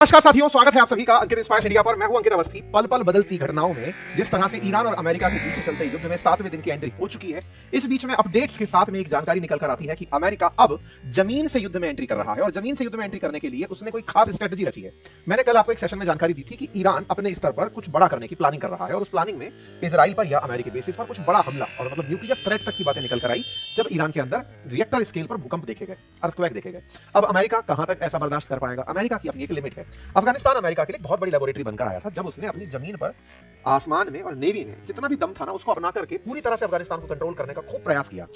नमस्कार साथियों, स्वागत है आप सभी का अंकित इंस्पायर्स इंडिया पर। मैं हूं अंकित अवस्थी। पल पल बदलती घटनाओं में जिस तरह से ईरान और अमेरिका के बीच चलते युद्ध में 7वें दिन की एंट्री हो चुकी है, इस बीच में अपडेट्स के साथ में एक जानकारी निकल कर आती है कि अमेरिका अब जमीन से युद्ध में एंट्री कर रहा है और जमीन से युद्ध में एंट्री करने के लिए उसने कोई खास स्ट्रेटजी रची है। मैंने कल आपको एक सेशन में जानकारी दी थी कि ईरान अपने स्तर पर कुछ बड़ा करने की प्लानिंग कर रहा है और उस प्लानिंग में इजराइल पर या अमेरिकी बेसिस पर कुछ बड़ा हमला और मतलब न्यूक्लियर थ्रेट तक की बातें निकल कर आई, जब ईरान के अंदर रिएक्टर स्केल पर भूकंप देखे गए, अर्थक्वेक देखे गए। अब अमेरिका कहां तक ऐसा बर्दाश्त कर पाएगा? अमेरिका की अपनी एक लिमिट है। अफगानिस्तान अमेरिका के लिए बहुत बड़ी लेबोरेटरी बनकर आया था जब उसने अपनी जमीन पर, आसमान में और नेवी में जितना भी दम था ना, उसको अपना करके पूरी तरह से अफगानिस्तान को कंट्रोल करने का खूब प्रयास किया।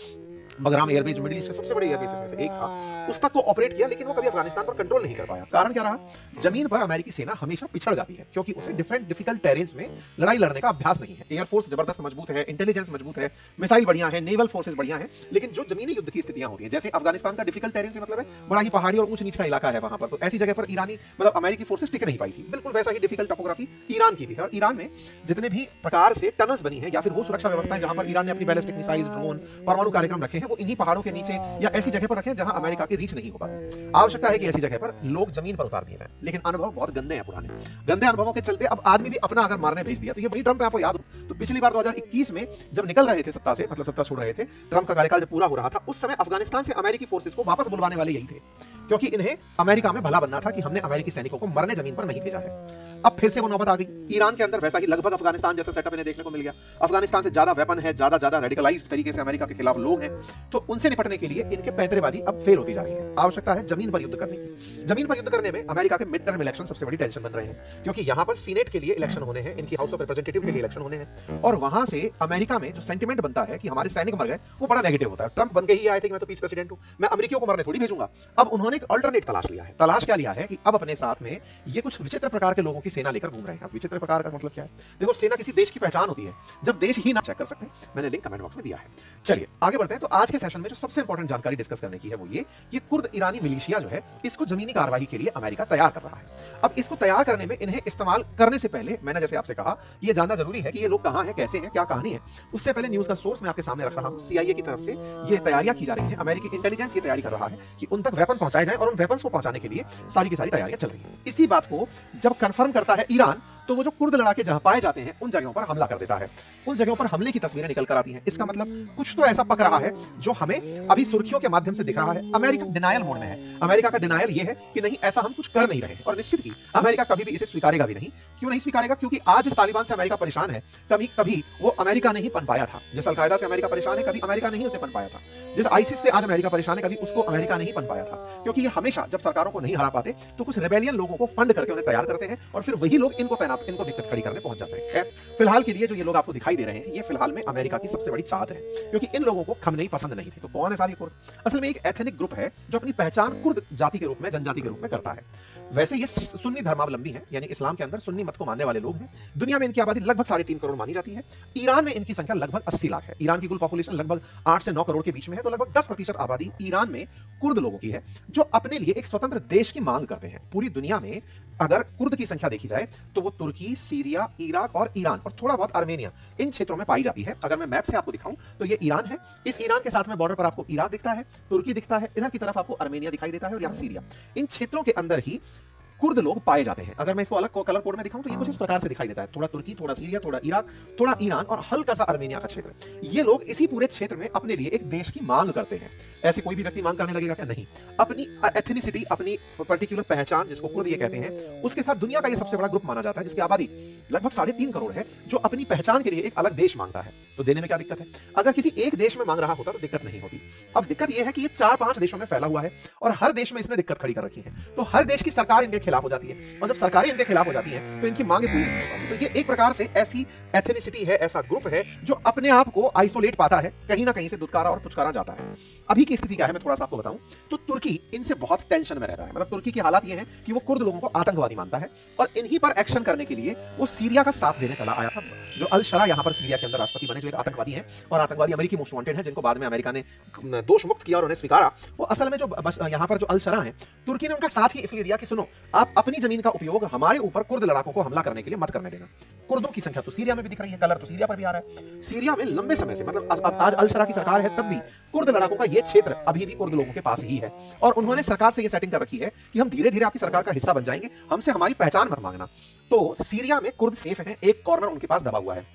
बगराम एयरबेस मिडिल ईस्ट के सबसे बड़े एयरबेसेस में से एक था, उस तक को ऑपरेट किया, लेकिन वो कभी अफगानिस्तान पर कंट्रोल नहीं कर पाया। कारण क्या रहा? जमीन पर अमेरिकी सेना हमेशा पिछड़ जाती है क्योंकि उसे डिफिकल्ट टेरेन्स में लड़ाई लड़ने का अभ्यास नहीं है। एयरफोर्स जबरदस्त मजबूत है, इंटेलिजेंस मजबूत है, मिसाइल बढ़िया है, नेवल फोर्सेस बढ़िया है, लेकिन जो जमीनी युद्ध की स्थितियां होती हैं, जैसे अफगानिस्तान का डिफिकल्ट टेरेन से मतलब है बड़ा ही पहाड़ी और ऊंच नीच का इलाका है वहां पर, तो ऐसी जगह पर ईरानी मतलब अमेरिकी फोर्सेस टिक नहीं पाई थी। बिल्कुल वैसा ही डिफिकल्ट टोपोग्राफी ईरान की भी है और ईरान में जितने भी प्रकार से टनल्स बनी है या फिर वो सुरक्षा व्यवस्थाएं जहां पर ईरान ने अपनी बैलिस्टिक मिसाइल, ड्रोन, परमाणु कार्यक्रम रखे हैं, वो इन्हीं पहाड़ों के नीचे या ऐसी जगह पर रखे जहां अमेरिका की रीच नहीं हो पाती। आवश्यकता है कि ऐसी जगह पर लोग जमीन पर उतार दिए जाएं, लेकिन अनुभव बहुत गंदे हैं, पुराने गंदे अनुभवों के चलते अब आदमी भी अपना अगर मारने भेज दिया तो ये वही ट्रंप है। आपको याद हो तो पिछली बार 2021 में जब निकल रहे थे सत्ता से, मतलब सत्ता छोड़ रहे थे, ट्रंप का कार्यकाल जब पूरा हो रहा था, उस समय अफगानिस्तान से अमेरिकी फोर्सेस को वापस बुलवाने वाले यही थे, क्योंकि इन्हें अमेरिका में भला बनना था कि हमने अमेरिकी सैनिकों को मरने जमीन पर नहीं भेजा है। अब फिर से वो नौबत आ गई। ईरान के अंदर वैसा ही लगभग अफगानिस्तान जैसा सेटअप इन्हें देखने को मिल गया। अफगानिस्तान से ज्यादा वेपन है, ज्यादा रेडिकलाइज्ड तरीके से अमेरिका के खिलाफ लोग हैं, तो उनसे निपटने के लिए इनके पैंतरेबाजी अब फेल होती जा रही है। आवश्यकता है जमीन पर युद्ध करने की। जमीन पर युद्ध करने में अमेरिका के मिड टर्म इलेक्शन सबसे बड़ी टेंशन बन रहे हैं, क्योंकि यहां पर सीनेट के लिए इलेक्शन होने हैं, इनकी हाउस ऑफ रिप्रेजेंटेटिव के लिए इलेक्शन होने हैं, और वहां से अमेरिका में जो सेंटिमेंट बनता है कि हमारे सैनिक मर गए, वो बड़ा नेगेटिव होता है। ट्रंप बन के ही आए थे कि मैं तो पीस प्रेसिडेंट हूं, मैं अमेरिकियों को मरने थोड़ी भेजूंगा। अब उन्होंने एक अल्टरनेट तलाश लिया है। तलाश क्या लिया है कि अब अपने साथ में ये कुछ विचित्र प्रकार के लोगों की सेना लेकर घूम रहे हैं। विचित्र प्रकार का मतलब क्या है? देखो, सेना किसी देश की पहचान होती है जब देश ही ना चेक कर सकते। मैंने लिंक कमेंट बॉक्स में दिया है। चलिए आगे बढ़ते हैं। तो आज के सेशन में जो सबसे इंपॉर्टेंट जानकारी डिस्कस करने की है वो ये कुर्द ईरानी मिलिशिया जो है, इसको जमीनी कार्रवाई के लिए अमेरिका तैयार कर रहा है। अब इसको तैयार करने में इन्हें इस्तेमाल करने से पहले मैंने जैसे आपसे कहा कि ये जानना जरूरी है कि ये लोग कहां हैं, कैसे हैं, क्या कहानी है। उससे पहले न्यूज का सोर्स मैं आपके सामने रख रहा हूं। CIA की तरफ से ये तैयारियां की जा रही है, अमेरिकी इंटेलिजेंस ये तैयारी कर रहा है कि उन तक वेपन पहुंचाए जाए और उन वेपन्स को पहुंचाने के लिए सारी की सारी तैयारियां चल रही है। इसी बात को जब कंफर्म करता है ईरान, तो वो जो कुर्द लड़ाके जहां पाए जाते हैं उन जगहों पर हमला कर देता है। उन जगहों पर हमले की तस्वीरें निकल कर आती हैं। इसका मतलब कुछ तो ऐसा पक रहा है जो हमें अभी सुर्खियों के माध्यम से दिख रहा है। अमेरिका डिनायल मोड में है। अमेरिका का डिनायल ये है कि नहीं, ऐसा हम कुछ कर नहीं रहे, और निश्चित ही अमेरिका कभी भी इसे स्वीकारेगा भी नहीं। क्यों नहीं स्वीकारेगा? क्योंकि आज इस तालिबान से अमेरिका परेशान है, कभी कभी वो अमेरिका नहीं बन पाया था। जिस अलकायदा से अमेरिका परेशान है, कभी अमेरिका नहीं उसे बन पाया था। जिस आईसिस से आज अमेरिका परेशान है, कभी उसको अमेरिका नहीं बन पाया था। क्योंकि ये हमेशा जब सरकारों को नहीं हरा पाते तो कुछ रेबेलियन लोगों को फंड करके उन्हें तैयार करते हैं, और फिर वही लोग इनको दिक्कत खड़ी पहुंच जाते हैं। फिलहाल के लिए जो ये लोग आपको दिखाई दे रहे हैं, ये फिलहाल में अमेरिका की सबसे बड़ी चाहत है, क्योंकि इन लोगों को खमनेई पसंद नहीं थे। तो कौन है साहब ये कुर्द? असल में एक एथनिक ग्रुप है जो अपनी पहचान कुर्द जाति के रूप में, जनजाति के रूप में करता है। वैसे ये सुन्नी धर्मावलंबी है, यानी इस्लाम के अंदर सुन्नी मत को मानने वाले लोग हैं। दुनिया में इनकी आबादी लगभग 3.5 करोड़ मानी जाती है। ईरान में इनकी संख्या लगभग 80 लाख है। ईरान की कुल पॉपुलेशन लगभग 8 से 9 करोड़ के बीच में है, तो लगभग 10% आबादी ईरान में कुर्द लोगों की है, जो अपने लिए एक स्वतंत्र देश की मांग करते हैं। पूरी दुनिया में अगर कुर्द की संख्या देखी जाए तो वो तुर्की, सीरिया, इराक और ईरान और थोड़ा बहुत आर्मेनिया, इन क्षेत्रों में पाई जाती है। अगर मैं मैप से आपको दिखाऊं तो ये ईरान है। इस ईरान के साथ में बॉर्डर पर आपको इराक दिखता है, तुर्की दिखता है, इधर की तरफ आपको आर्मेनिया दिखाई देता है, और यहाँ सीरिया। इन क्षेत्रों के अंदर ही कुर्द लोग पाए जाते हैं। अगर मैं इसको अलग कलर कोड में दिखाऊं तो ये कुछ इस प्रकार से दिखाई देता है। थोड़ा तुर्की, थोड़ा सीरिया, थोड़ा इराक, थोड़ा ईरान और हल्का सा आर्मेनिया का क्षेत्र। ये लोग इसी पूरे क्षेत्र में अपने लिए एक देश की मांग करते हैं। ऐसे कोई भी व्यक्ति मांग करने लगेगा क्या? नहीं। अपनी एथनिसिटी, अपनी पर्टिकुलर पहचान, जिसको कुर्द ये कहते हैं, उसके साथ दुनिया का ये सबसे बड़ा ग्रुप माना जाता है, जिसकी आबादी लगभग 3.5 करोड़ है, जो अपनी पहचान के लिए एक अलग देश मांगता है। तो देने में क्या दिक्कत है? अगर किसी एक देश में मांग रहा होता तो दिक्कत नहीं होती। अब दिक्कत यह है कि ये 4-5 देशों में फैला हुआ है, और हर देश में इसने दिक्कत खड़ी कर रखी है। तो हर देश की सरकार इनके खिलाफ हो जाती है, और जब सरकारें इनके खिलाफ हो जाती हैं तो इनकी मांगे पूरी नहीं हो पाती। तो ये एक प्रकार से ऐसी एथनिसिटी है, ऐसा ग्रुप है जो अपने आप को आइसोलेट पाता है, कहीं ना कहीं से दुत्कारा और पुचकारा जाता है। अभी की स्थिति क्या है मैं थोड़ा सा आपको बताऊं तो तुर्की इनसे बहुत टेंशन में रहता है। मतलब तुर्की की हालात ये है कि वो कुर्द लोगों को आतंकवादी मानता है, और इन्हीं पर एक्शन करने के लिए वो सीरिया का साथ देने चला आया था। जो अल शरा यहाँ पर सीरिया के अंदर राष्ट्रपति बने, जो एक आतंकवादी हैं, और आतंकवादी अमेरिकी मोस्ट वांटेड हैं, जिनको बाद में अमेरिका ने दोष मुक्त किया और उन्हें स्वीकारा, वो असल में जो यहाँ पर जो अल शरा है, तुर्की ने उनका साथ ही इसलिए दिया कि सुनो, आप अपनी जमीन का उपयोग हमारे ऊपर कुर्द लड़ाकों को हमला करने के लिए मत करने देना। कुर्दों की संख्या तो सीरिया में भी दिख रही है, कलर तो सीरिया पर भी आ रहा है। सीरिया में लंबे समय से, मतलब अब आज अल शरा की सरकार है तब भी कुर्द लड़ाकों का ये क्षेत्र अभी भी कुर्द लोगों के पास ही है, और उन्होंने सरकार से ये सेटिंग कर रखी है कि हम धीरे धीरे आपकी सरकार का हिस्सा बन जाएंगे, हमसे हमारी पहचान मत मांगना। तो सीरिया में कुर्द सेफ है, एक कॉर्नर उनके पास दबा हुआ है।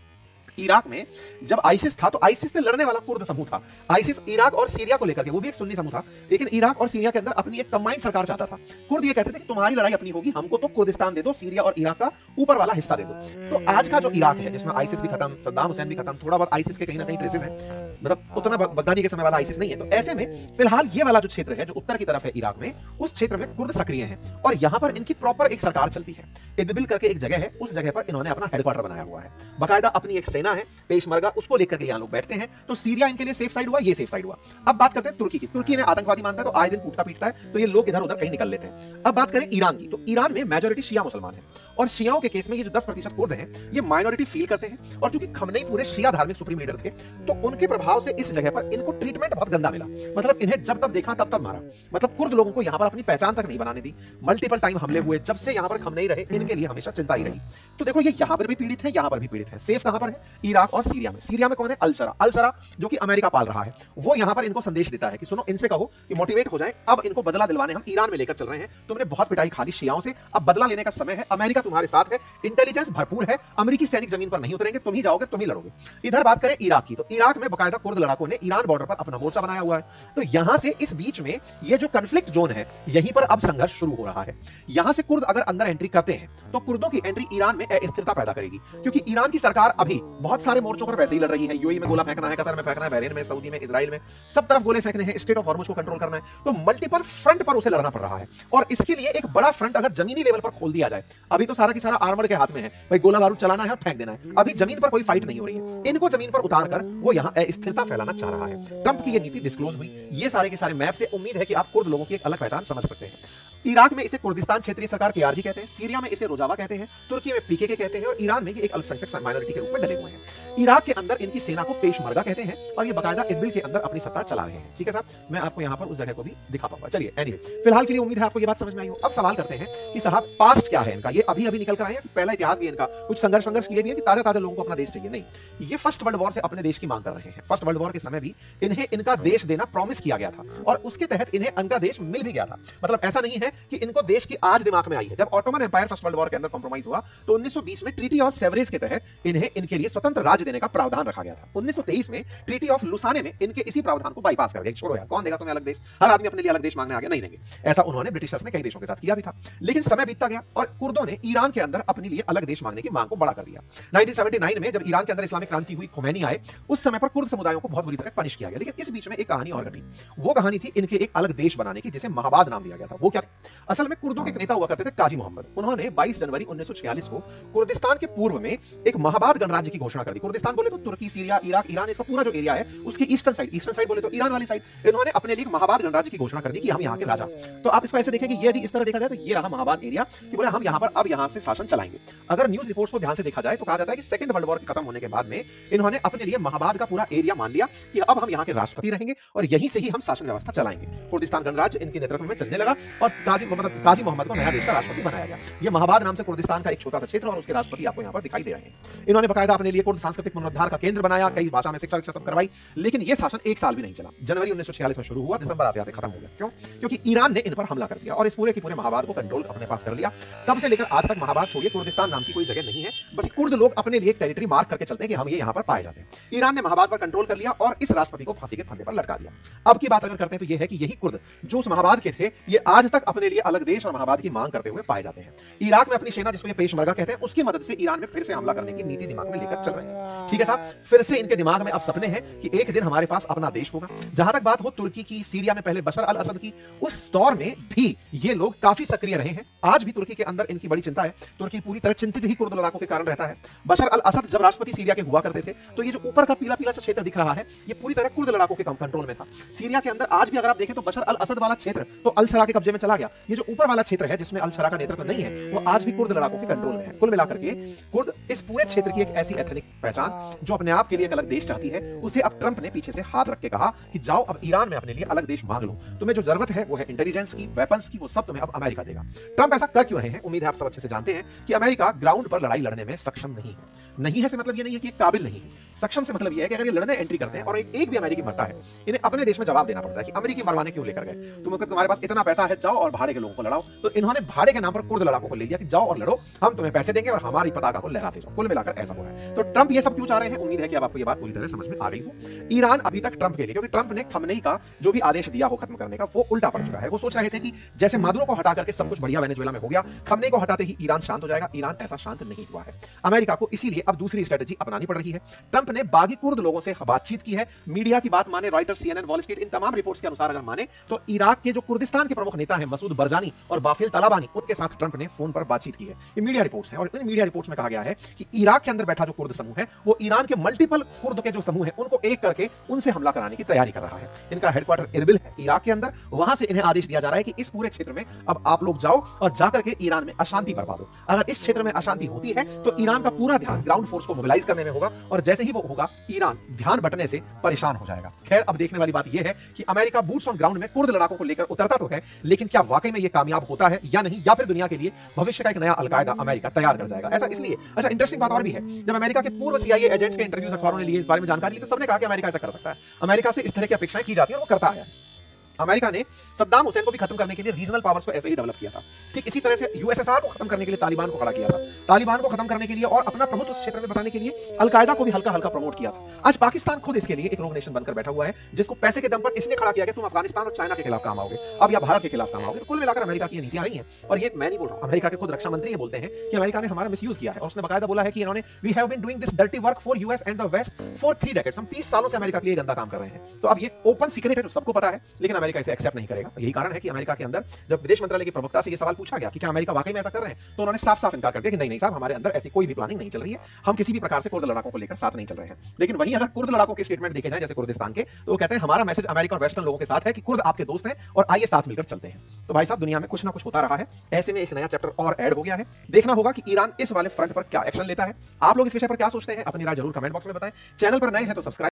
इराक में जब आईसिस था तो आईसिस से लड़ने वाला कुर्द समूह था। आईसिस इराक और सीरिया को लेकर के, वो भी एक सुन्नी समूह था, लेकिन इराक और सीरिया के अंदर अपनी एक कंबाइंड सरकार चाहता था। कुर्द ये कहते थे कि तुम्हारी लड़ाई अपनी होगी, हमको तो कुर्दिस्तान दे दो, सीरिया और इराक का ऊपर वाला हिस्सा दे दो। तो आज का जो इराक है, जिसमें आईसिस भी खत्म, सद्दाम हुसैन भी खत्म, थोड़ा बहुत आईसिस के कहीं ना कहीं ट्रेसेस हैं, मतलब उतना बगदादी के समय वाला आईसिस नहीं है। तो ऐसे में फिलहाल ये वाला जो क्षेत्र है जो उत्तर की तरफ है इराक में, उस क्षेत्र में कुर्द सक्रिय हैं और यहां पर इनकी प्रॉपर एक सरकार चलती है। इदबिल करके एक जगह है, उस जगह पर इन्होंने अपना हेडक्वार्टर बनाया हुआ है, बाकायदा अपनी एक सेना है, पेशमर्गा, उसको लेकर के यहाँ लोग बैठते हैं। तो सीरिया इनके लिए सेफ साइड हुआ, ये सेफ साइड हुआ। अब बात करते हैं तुर्की की। तुर्की ने आतंकवादी मानता है तो आए दिन कूटता पीटता है, तो ये लोग इधर उधर कहीं निकल लेते हैं। अब बात करें ईरान की, तो ईरान में मेजॉरिटी शिया मुसलमान है, और शियाओं के केस में ये जो 10% कुर्द हैं, ये माइनॉरिटी फील करते हैं। और चूंकि खमनेई पूरे शिया धार्मिक सुप्रीम लीडर थे, तो उनके प्रभाव से इस जगह पर इनको ट्रीटमेंट बहुत गंदा मिला। मतलब इन्हें जब तब देखा तब तब मारा, मतलब कुर्द लोगों को यहाँ पर अपनी पहचान तक नहीं बनाने दी। मल्टीपल टाइम हमले हुए, जब से यहाँ पर खमनेई रहे, इनके लिए हमेशा चिंता ही रही। तो देखो ये यहाँ पर भी पीड़ित है, यहाँ पर भी पीड़ित है। सेफ कहां पर है? इराक और सीरिया में। सीरिया में कौन है? अल शरा। अल शरा जो कि अमेरिका पाल रहा है, वो यहाँ पर इनको संदेश देता है कि सुनो, इनसे कहो कि मोटिवेट हो जाए, अब इनको बदला दिलवाने हम ईरान में लेकर चल रहे हैं। तुमने बहुत पिटाई खा ली शियाओं से, अब बदला लेने का समय है, अमेरिका तुम्हारे साथ है, इंटेलिजेंस भरपूर है, अमेरिकी सैनिक जमीन पर नहीं उतरेंगे, तुम ही जाओगे, तुम ही लड़ोगे। इधर बात करें इराक की, तो इराक में बाकायदा कुर्द लड़ाकों ने ईरान बॉर्डर पर अपना मोर्चा बनाया हुआ है। तो यहां से इस बीच में ये जो कन्फ्लिक्ट जोन है, यहीं पर अब संघर्ष शुरू हो रहा है। यहां से कुर्द अगर अंदर एंट्री करते हैं तो कुर्दों की एंट्री ईरान में अस्थिरता पैदा करेगी, क्योंकि ईरान की सरकार अभी बहुत सारे मोर्चों पर वैसे ही लड़ रही है। यूएई में गोला फेंकना है, कतर में फेंकना है, बहरीन में, सऊदी में, इजराइल में, सब तरफ गोले फेंकने हैं, स्टेट ऑफ हॉर्मुज को कंट्रोल करना है। तो मल्टीपल फ्रंट पर उसे लड़ना पड़ रहा है, और इसके लिए एक बड़ा फ्रंट अगर जमीनी लेवल पर खोल दिया जाए, अभी तो सारा की सारा आर्मर के हाथ में है, भाई गोला बारूद चलाना है और फेंक देना है, अभी जमीन पर कोई फाइट नहीं हो रही है। इनको जमीन पर उतार कर वो यहाँ अस्थिरता फैलाना चाह रहा है। ट्रंप की ये नीति डिस्क्लोज हुई, ये सारे के सारे मैप से उम्मीद है कि आप कुर्द लोगों की एक अलग पहचान समझ सकते हैं। इराक में इसे कुर्दिस्तान क्षेत्रीय सरकार केआरजी कहते हैं, सीरिया में इसे रोजावा कहते हैं, तुर्की में पीकेके कहते हैं, और ईरान में ये एक अल्पसंख्यक माइनॉरिटी के रूप में डले हुए हैं। इराक के अंदर इनकी सेना को पेशमर्गा कहते हैं, और ये बाकायदा इदबिल के अंदर अपनी सत्ता चला रहे हैं। ठीक है साहब, मैं आपको यहाँ पर उस जगह को भी दिखा पाऊंगा। चलिए एनीवे, फिलहाल के लिए उम्मीद है आपको ये बात समझ में आई हो। अब सवाल करते हैं कि साहब पास्ट क्या है इनका, ये अभी अभी निकल कर आए हैं, पहला इतिहास भी इनका कुछ संघर्ष किए भी है कि ताजा ताजा लोगों को अपना देश चाहिए? नहीं, ये फर्स्ट वर्ल्ड वॉर से अपने देश की मांग कर रहे हैं। फर्स्ट वर्ल्ड वॉर के समय भी इन्हें इनका देश देना प्रॉमिस किया गया था, और उसके तहत इन्हें इनका देश मिल भी गया था। मतलब ऐसा नहीं है कि इनको देश की आज दिमाग में आई है। जब Ottoman empire first world war के अंदर कॉम्प्रोमाइज हुआ तो 1920 में ट्रीटी ऑफ सेवरेज के तहत इन्हें इनके लिए स्वतंत्र राज्य देने का प्रावधान रखा गया था। 1923 में ट्रीटी ऑफ लुसाने में इनके इसी प्रावधान को बाईपास कर दिया। छोड़ो यार, कौन देगा तुम्हें अलग देश, हर आदमी अपने लिए अलग देश मांगने आ गया, नहीं देंगे। ऐसा उन्होंने ब्रिटिशर्स ने कई देशों के साथ किया भी था। लेकिन समय बीतता गया और कुर्दों ने ईरान के अंदर अपने लिए अलग देश मांगने की मांग को बड़ा कर दिया। 1979 में जब ईरान के अंदर इस्लामिक क्रांति हुई, खुमैनी आए, उस समय पर कुर्द समुदायों को बहुत बुरी तरह पनिश किया गया। लेकिन इस बीच में एक कहानी और घटी। वो कहानी थी इनके एक अलग देश बनाने की, जिसे महाबाद नाम दिया गया था। वो क्या था? असल में कुर्दों के एक नेता हुआ करते थे काजी मोहम्मद। उन्होंने 22 जनवरी 1946 को कुर्दिस्तान के पूर्व में एक महाबाद गणराज्य की घोषणा कर दी। कुर्दिस्तान बोले तो तुर्की, सीरिया, इराक, ईरान, इसका पूरा जो एरिया है उसकी ईस्टर्न साइड बोले तो ईरान वाली साइड, इन्होंने अपने लिए महाबाद गणराज्य की घोषणा कर दी कि हम यहाँ के राजा। तो आप इसको ऐसे देखें कि ये यदि इस तरह देखा जाए तो ये रहा महाबाद एरिया, कि बोले हम यहाँ पर अब यहाँ से शासन चलाएंगे। अगर न्यूज रिपोर्ट्स को ध्यान से देखा जाए तो कहा जाता है कि सेकंड वर्ल्ड वॉर खत्म होने के बाद में इन्होंने अपने लिए महाबाद का पूरा एरिया मान लिया कि अब हम यहाँ के राष्ट्रपति रहेंगे और यहीं से ही हम शासन व्यवस्था चलाएंगे। कुर्दिस्तान गणराज्य इनके नेतृत्व में चलने लगा और काजी मोहम्मद को नया देश का राष्ट्रपति बनाया गया। ये महाबाद नाम से कुर्दिस्तान का एक छोटा सा क्षेत्र और उसके राष्ट्रपति आपको यहाँ पर दिखाई दे रहे हैं। इन्होंने बाकायदा अपने लिए कुर्द सांस्कृतिक पुनरुद्धार का केंद्र बनाया, कई भाषा में शिक्षा सब करवाई, लेकिन यह शासन एक साल भी नहीं चला। जनवरी 1946 में शुरू हुआ, दिसंबर आते आते खत्म हो गया। क्यों? क्योंकि ईरान ने इन पर हमला कर दिया और इस पूरे के पूरे महाबाद को कंट्रोल अपने पास कर लिया। तब से लेकर आज तक महाबाद छोड़िए, कुर्दिस्तान नाम की कोई जगह नहीं है, बस कुर्द लोग अपने लिए टेरिटरी मार्क करके चलते हैं कि हम ये यहाँ पर पाए जाते हैं। ईरान ने महाबाद पर कंट्रोल कर लिया और इस राष्ट्रपति को फांसी के फंदे पर लटका दिया। अब की बात अगर करते हैं तो यह है कि यही कुर्द जो उस महाबाद के थे, ये आज तक अपने लिए अलग देश और महाबाद की मांग करते हुए पाए जाते हैं। इराक में अपनी सेना, जिसको ये पेशमर्गा कहते हैं, उसकी मदद से ईरान में फिर से हमला करने की नीति दिमाग में लेकर चल रहे हैं। ठीक है साहब, फिर से इनके दिमाग में अब सपने हैं कि एक दिन हमारे पास अपना देश होगा। जहां तक बात हो तुर्की की, सीरिया में पहले बशर अल असद की, उस दौर में भी ये लोग काफी सक्रिय रहे हैं। आज भी तुर्की के अंदर इनकी बड़ी चिंता है। तुर्की पूरी तरह चिंतित ही कुर्द लड़ाकों के कारण रहता है। बशर अल असद जब राष्ट्रपति सीरिया के हुआ करते थे तो ये जो ऊपर का पीला पीला सा क्षेत्र दिख रहा है, ये पूरी तरह कुर्द लड़ाकों के कंट्रोल में था। सीरिया के अंदर आज भी अगर आप देखें तो बशर अल असद वाला क्षेत्र तो अल शरा के कब्जे में चला गया। ये जो ऊपर वाला क्षेत्र है जिसमें अल शरा का नेतृत्व नहीं है, वो आज भी कुर्द लड़ाकों के कंट्रोल में है। कुल मिलाकर के कुर्द इस पूरे क्षेत्र की एक ऐसी एथनिक पहचान चांद जो अपने आप के लिए एक अलग देश चाहती है, उसे अब ट्रंप ने पीछे से हाथ रख के कहा कि जाओ अब ईरान में अपने लिए अलग देश मांग लो, तुम्हें जो जरूरत है वो है इंटेलिजेंस की, वेपन्स की, वो सब तुम्हें अब अमेरिका देगा। ट्रंप ऐसा कर क्यों रहे हैं? उम्मीद है आप सब अच्छे से जानते हैं कि अमेरिका ग्राउंड पर लड़ाई लड़ने में सक्षम नहीं है। नहीं है से मतलब ये नहीं है कि काबिल नहीं है, सक्षम से मतलब ये है कि अगर ये लड़ने एंट्री करते हैं और एक भी अमेरिकी मरता है, इन्हें अपने देश में जवाब देना पड़ता है कि अमेरिकी मरवाने क्यों लेकर गए, तुम्हारे पास इतना पैसा है, जाओ और भाड़े के लोगों को लड़ाओ। तो इन्होंने भाड़े के नाम पर कुर्द लड़ाकों को ले लिया कि जाओ और लड़ो, हम तुम्हें पैसे देंगे और हमारी पताका को लहराते जाओ। कुल मिलाकर ऐसा हो रहा है। तो ट्रंप ये सब क्यों चाह रहे हैं? उम्मीद है कि अब आपको ये बात पूरी तरह समझ में आ गई हो। ईरान अभी तक ट्रंप के लिए, क्योंकि ट्रंप ने खमनेई का जो भी आदेश दिया हो खत्म करने का, वो उल्टा पड़ चुका है। वो सोच रहे थे कि जैसे मादुरो को हटा करके सब कुछ बढ़िया वेनेजुएला में हो गया, खमनेई को हटाते ही ईरान शांत हो जाएगा। ईरान ऐसा शांत नहीं हुआ है। अमेरिका को इसीलिए अब दूसरी स्ट्रेटजी अपनानी पड़ रही है। ट्रंप ने बागी कुर्द लोगों से बातचीत की है। मीडिया की बात माने, रॉयटर्स, सीएनएन, वॉल स्ट्रीट, इन तमाम रिपोर्ट्स के अनुसार अगर माने तो इराक के जो कुर्दिस्तान के प्रमुख नेता हैं मसूद बरजानी और बाफिल तलाबानी, उनके साथ ट्रंप ने फोन पर बातचीत की है। ये मीडिया रिपोर्ट्स हैं और इन मीडिया रिपोर्ट्स में कहा गया है कि इराक के अंदर बैठा जो कुर्द समूह है वो ईरान के मल्टीपल कुर्द के जो समूह है उनको एक करके उनसे हमला कराने की तैयारी कर रहा है। इनका हेडक्वार्टर इरबिल है इराक के अंदर। वहां से इन्हें आदेश दिया जा रहा है कि इस पूरे क्षेत्र में अब आप लोग जाओ और जाकर के ईरान में अशांति बरपा दो। अगर इस क्षेत्र में अशांति होती है तो ईरान का पूरा ध्यान ग्राउंड फोर्स को मोबिलाइज करने में होगा और जैसे ही वो होगा ईरान ध्यान बटने से परेशान हो जाएगा। खैर, अब देखने वाली बात यह है कि अमेरिका बूट्स ऑन ग्राउंड में कुर्द लड़ाकों को लेकर उतरता तो है, लेकिन क्या वाकई में यह कामयाब होता है या नहीं, या फिर दुनिया के लिए भविष्य का एक नया अलकायदा अमेरिका तैयार कर जाएगा। ऐसा इसलिए, अच्छा इंटरेस्टिंग बात और भी है, जब अमेरिका के पूर्व सीआईए एजेंट्स के इंटरव्यूज अखबारों ने लिए, इस बारे में जानकारी ली, तो सबने कहा कि अमेरिका ऐसा कर सकता है। अमेरिका से इस तरह की अपेक्षाएं की जाती है और वो करता आया है। अमेरिका ने सद्दाम हुसैन को भी खत्म करने के लिए रीजनल पावर्स को ऐसे ही डेवलप किया था। ठीक इसी तरह से यूएसएसआर को खत्म करने के लिए तालिबान को खड़ा किया था। तालिबान को खत्म करने के लिए और अपना प्रभुत्व उस क्षेत्र में बताने के लिए अलकायदा को भी हल्का हल्का प्रमोट किया था। आज पाकिस्तान खुद इसके लिए एक रोग नेशन बनकर बैठा हुआ है, जिसको पैसे के दम पर इसने खड़ा किया कि तुम अफगानिस्तान और चाइना के खिलाफ काम आओगे, अब या भारत के खिलाफ काम आओगे। तो कुल मिलाकर अमेरिका की ये नीतियां रही हैं। और ये मैं नहीं बोल रहा हूं, अमेरिका के खुद रक्षा मंत्री ये बोलते हैं कि अमेरिका ने हमारा मिसयूज किया है। और उसने बकायदा बोला है कि इन्होंने we have been doing this dirty work for US and the west for 3 decades. हम 30 सालों से अमेरिका के लिए गंदा काम कर रहे हैं। तो अब ये ओपन सीक्रेट है, तो सबको पता है, लेकिन अमेरिका इसे एक्सेप्ट नहीं करेगा। यही कारण है कि अमेरिका के अंदर जब विदेश मंत्रालय की प्रवक्ता से यह सवाल पूछा गया कि क्या अमेरिका वाकई में ऐसा कर रहे हैं, तो उन्होंने साफ साफ इनकार कर दिया कि नहीं साहब, हमारे अंदर ऐसी कोई भी प्लानिंग नहीं चल रही है, हम किसी भी प्रकार से कुर्द लड़ाकों को लेकर साथ नहीं चल रहे हैं। लेकिन वहीं अगर कुर्द लड़ाकों के स्टेटमेंट देखे जाए जैसे कुर्दिस्तान के, तो वो कहते हैं हमारा मैसेज अमेरिका और वेस्टर्न लोगों के साथ है कि कुर्द आपके दोस्त हैं और आइए साथ मिलकर चलते हैं। तो भाई साहब, दुनिया में कुछ ना कुछ होता रहा है, ऐसे में एक नया चैप्टर और ऐड हो गया है। देखना होगा कि ईरान इस वाले फ्रंट पर क्या एक्शन लेता है। आप लोग इस विषय पर क्या सोचते हैं, अपनी राय जरूर कमेंट बॉक्स में बताएं। चैनल पर नए हैं तो सब्सक्राइब